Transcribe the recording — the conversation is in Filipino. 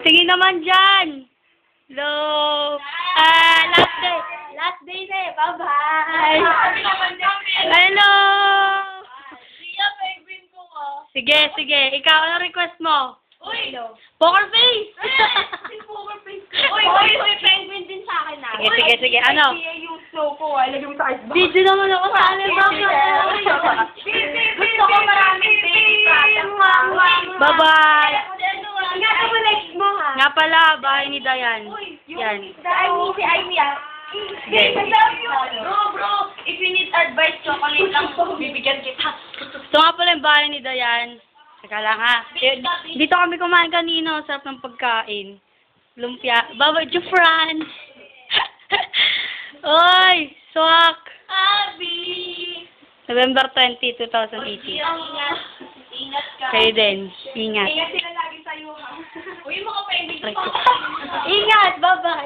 Sige naman dyan. Hello. Last day. Last day na eh. Bye-bye. Hello. Sige, sige. Ikaw, ano request mo? Uy! Poker face! Poker face. Uy, may penguin din sa akin na. Sige, sige, sige. Ano? Yung snow ko, lagay mo sa ice box. Video naman ako sa alibag. Gusto ko maraming baby products. Bye-bye. Ingat mo next mo, ha? Nga pala, bahay ni Dayan. Yan. Si Amy, ah. Sige. Bro, if you need advice, chocolate lang, bibigyan kita. Ito nga pala yung bahay ni Dayan. Teka lang ha. Dito kami kumain kanino. Sarap ng pagkain. Lumpia. Bye-bye, Jufran. Oy! Swak! Abby! November 20, 2018. Ingat ka. Kayo din. Ingat. Ingat sila lagi sa'yo, ha? Uy, mga pending. Ingat! Bye-bye!